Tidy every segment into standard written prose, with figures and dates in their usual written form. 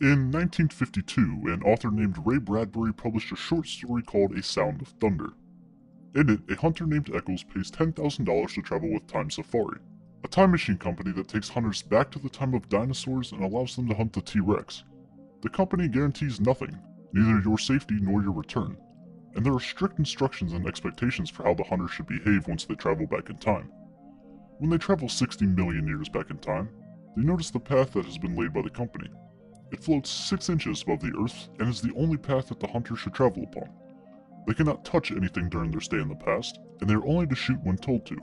In 1952, an author named Ray Bradbury published a short story called A Sound of Thunder. In it, a hunter named Eccles pays $10,000 to travel with Time Safari, a time machine company that takes hunters back to the time of dinosaurs and allows them to hunt the T-Rex. The company guarantees nothing, neither your safety nor your return, and there are strict instructions and expectations for how the hunter should behave once they travel back in time. When they travel 60 million years back in time, they notice the path that has been laid by the company. It floats 6 inches above the Earth and is the only path that the hunter should travel upon. They cannot touch anything during their stay in the past, and they are only to shoot when told to.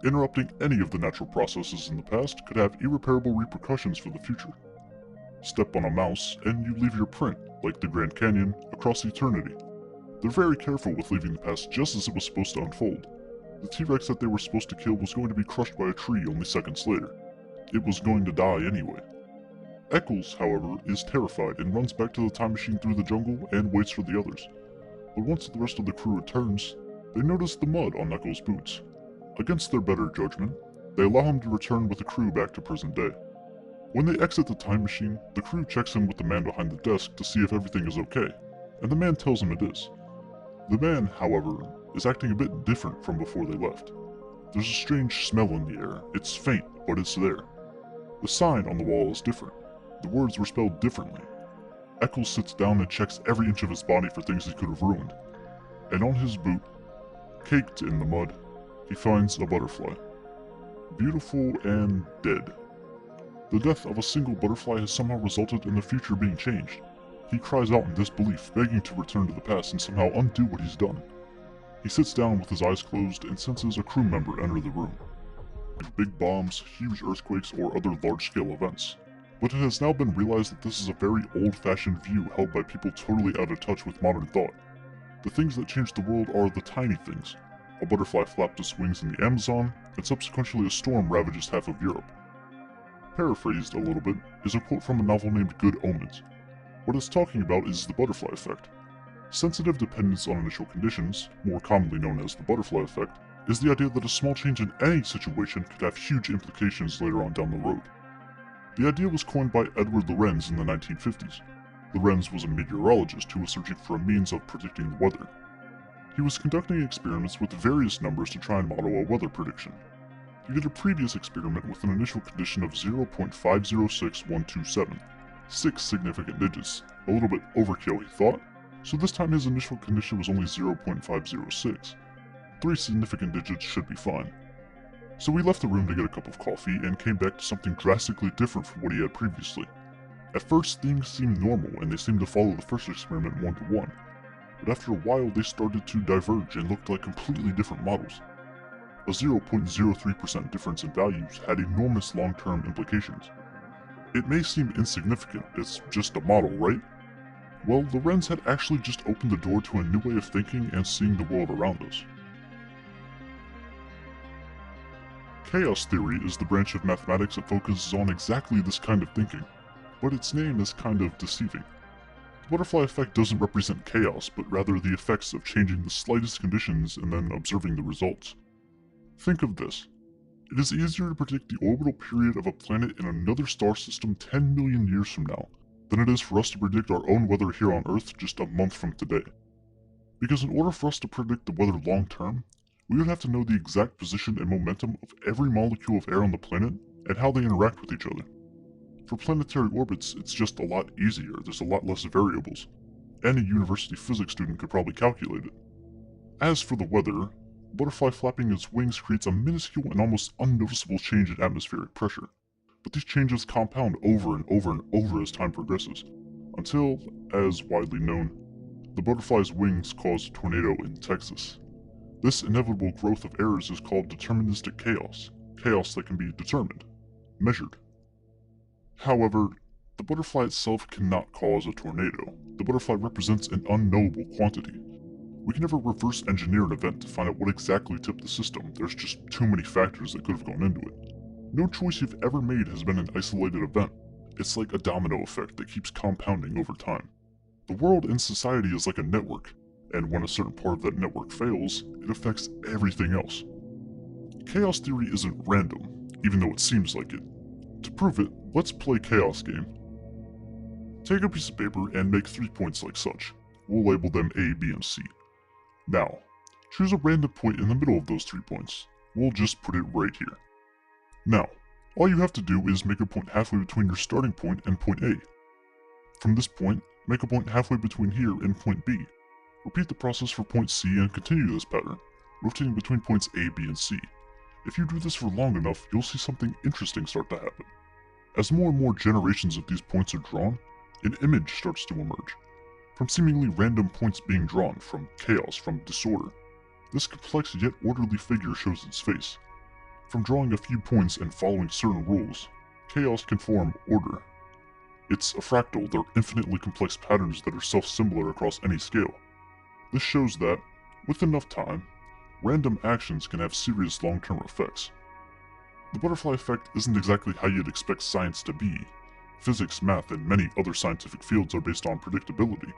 Interrupting any of the natural processes in the past could have irreparable repercussions for the future. Step on a mouse, and you leave your print, like the Grand Canyon, across eternity. They're very careful with leaving the past just as it was supposed to unfold. The T-Rex that they were supposed to kill was going to be crushed by a tree only seconds later. It was going to die anyway. Eccles, however, is terrified and runs back to the time machine through the jungle and waits for the others. But once the rest of the crew returns, they notice the mud on Eccles' boots. Against their better judgment, they allow him to return with the crew back to present day. When they exit the time machine, the crew checks in with the man behind the desk to see if everything is okay, and the man tells him it is. The man, however, is acting a bit different from before they left. There's a strange smell in the air. It's faint, but it's there. The sign on the wall is different. The words were spelled differently. Eccles sits down and checks every inch of his body for things he could have ruined. And on his boot, caked in the mud, he finds a butterfly. Beautiful and dead. The death of a single butterfly has somehow resulted in the future being changed. He cries out in disbelief, begging to return to the past and somehow undo what he's done. He sits down with his eyes closed and senses a crew member enter the room. Big bombs, huge earthquakes, or other large-scale events. But it has now been realized that this is a very old-fashioned view held by people totally out of touch with modern thought. The things that change the world are the tiny things. A butterfly flapped its wings in the Amazon, and subsequently a storm ravages half of Europe. Paraphrased a little bit is a quote from a novel named Good Omens. What it's talking about is the butterfly effect. Sensitive dependence on initial conditions, more commonly known as the butterfly effect, is the idea that a small change in any situation could have huge implications later on down the road. The idea was coined by Edward Lorenz in the 1950s. Lorenz was a meteorologist who was searching for a means of predicting the weather. He was conducting experiments with various numbers to try and model a weather prediction. He did a previous experiment with an initial condition of 0.506127, 6 significant digits, a little bit overkill he thought, so this time his initial condition was only 0.506. 3 significant digits should be fine. So he left the room to get a cup of coffee and came back to something drastically different from what he had previously. At first things seemed normal and they seemed to follow the first experiment one-to-one, but after a while they started to diverge and looked like completely different models. A 0.03% difference in values had enormous long-term implications. It may seem insignificant, it's just a model, right? Well, Lorenz had actually just opened the door to a new way of thinking and seeing the world around us. Chaos theory is the branch of mathematics that focuses on exactly this kind of thinking, but its name is kind of deceiving. The butterfly effect doesn't represent chaos, but rather the effects of changing the slightest conditions and then observing the results. Think of this. It is easier to predict the orbital period of a planet in another star system 10 million years from now than it is for us to predict our own weather here on Earth just a month from today. Because in order for us to predict the weather long term, we would have to know the exact position and momentum of every molecule of air on the planet and how they interact with each other. For planetary orbits, it's just a lot easier, there's a lot less variables. Any university physics student could probably calculate it. As for the weather, butterfly flapping its wings creates a minuscule and almost unnoticeable change in atmospheric pressure, but these changes compound over and over and over as time progresses, until, as widely known, the butterfly's wings cause a tornado in Texas. This inevitable growth of errors is called deterministic chaos, chaos that can be determined, measured. However, the butterfly itself cannot cause a tornado. The butterfly represents an unknowable quantity. We can never reverse engineer an event to find out what exactly tipped the system. There's just too many factors that could have gone into it. No choice you've ever made has been an isolated event. It's like a domino effect that keeps compounding over time. The world and society is like a network, and when a certain part of that network fails, it affects everything else. Chaos theory isn't random, even though it seems like it. To prove it, let's play Chaos Game. Take a piece of paper and make 3 points like such. We'll label them A, B, and C. Now, choose a random point in the middle of those 3 points. We'll just put it right here. Now, all you have to do is make a point halfway between your starting point and point A. From this point, make a point halfway between here and point B. Repeat the process for point C and continue this pattern, rotating between points A, B, and C. If you do this for long enough, you'll see something interesting start to happen. As more and more generations of these points are drawn, an image starts to emerge. From seemingly random points being drawn, from chaos, from disorder, this complex yet orderly figure shows its face. From drawing a few points and following certain rules, chaos can form order. It's a fractal, they're infinitely complex patterns that are self-similar across any scale. This shows that, with enough time, random actions can have serious long-term effects. The butterfly effect isn't exactly how you'd expect science to be. Physics, math, and many other scientific fields are based on predictability.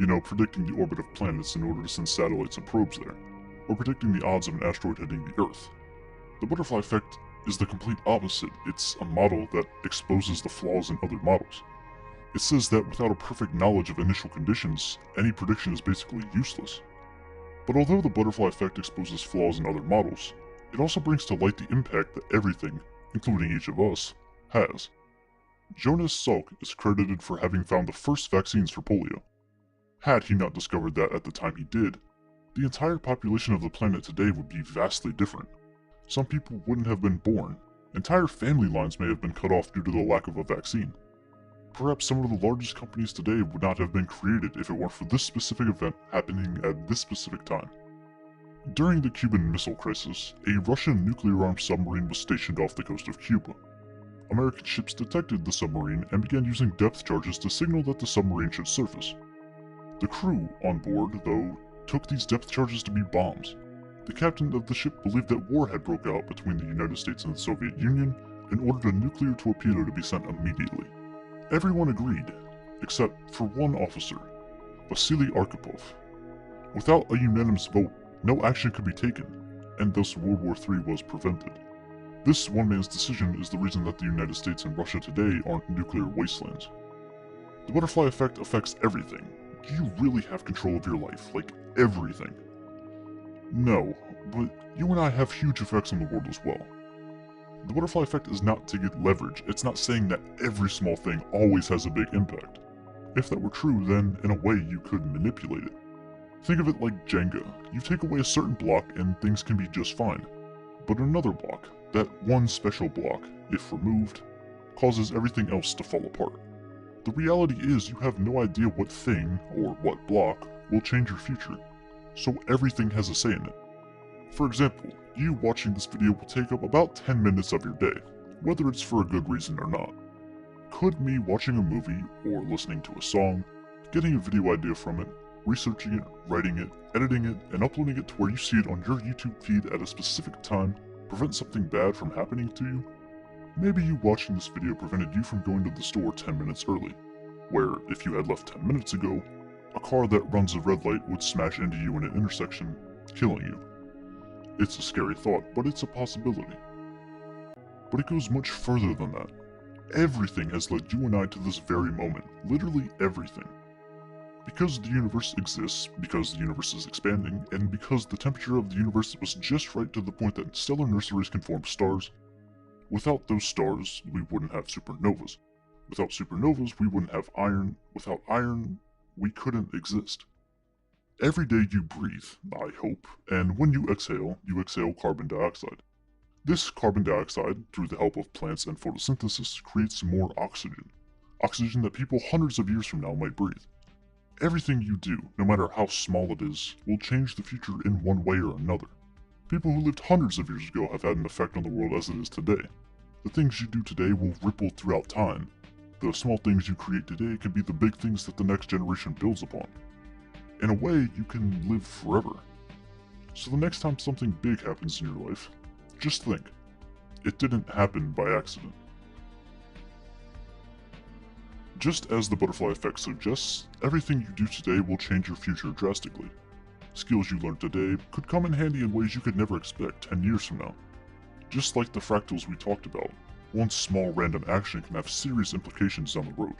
You know, predicting the orbit of planets in order to send satellites and probes there, or predicting the odds of an asteroid hitting the Earth. The butterfly effect is the complete opposite. It's a model that exposes the flaws in other models. It says that without a perfect knowledge of initial conditions, any prediction is basically useless. But although the butterfly effect exposes flaws in other models, it also brings to light the impact that everything, including each of us, has. Jonas Salk is credited for having found the first vaccines for polio. Had he not discovered that at the time he did, the entire population of the planet today would be vastly different. Some people wouldn't have been born. Entire family lines may have been cut off due to the lack of a vaccine. Perhaps some of the largest companies today would not have been created if it weren't for this specific event happening at this specific time. During the Cuban Missile Crisis, a Russian nuclear-armed submarine was stationed off the coast of Cuba. American ships detected the submarine and began using depth charges to signal that the submarine should surface. The crew on board, though, took these depth charges to be bombs. The captain of the ship believed that war had broke out between the United States and the Soviet Union and ordered a nuclear torpedo to be sent immediately. Everyone agreed, except for one officer, Vasily Arkhipov. Without a unanimous vote, no action could be taken, and thus World War III was prevented. This one man's decision is the reason that the United States and Russia today aren't nuclear wastelands. The butterfly effect affects everything. You really have control of your life, like everything. No, but you and I have huge effects on the world as well. The butterfly effect is not to get leverage. It's not saying that every small thing always has a big impact. If that were true, then in a way you could manipulate it. Think of it like Jenga. You take away a certain block and things can be just fine. But another block, that one special block, if removed, causes everything else to fall apart. The reality is you have no idea what thing, or what block, will change your future. So everything has a say in it. For example, you watching this video will take up about 10 minutes of your day, whether it's for a good reason or not. Could me watching a movie, or listening to a song, getting a video idea from it, researching it, writing it, editing it, and uploading it to where you see it on your YouTube feed at a specific time prevent something bad from happening to you? Maybe you watching this video prevented you from going to the store 10 minutes early, where if you had left 10 minutes ago, a car that runs a red light would smash into you in an intersection, killing you. It's a scary thought, but it's a possibility. But it goes much further than that. Everything has led you and I to this very moment, literally everything. Because the universe exists, because the universe is expanding, and because the temperature of the universe was just right to the point that stellar nurseries can form stars, without those stars, we wouldn't have supernovas. Without supernovas, we wouldn't have iron. Without iron, we couldn't exist. Every day you breathe, I hope, and when you exhale carbon dioxide. This carbon dioxide, through the help of plants and photosynthesis, creates more oxygen. Oxygen that people hundreds of years from now might breathe. Everything you do, no matter how small it is, will change the future in one way or another. People who lived hundreds of years ago have had an effect on the world as it is today. The things you do today will ripple throughout time. The small things you create today can be the big things that the next generation builds upon. In a way, you can live forever. So the next time something big happens in your life, just think, it didn't happen by accident. Just as the butterfly effect suggests, everything you do today will change your future drastically. Skills you learn today could come in handy in ways you could never expect 10 years from now. Just like the fractals we talked about, one small random action can have serious implications down the road.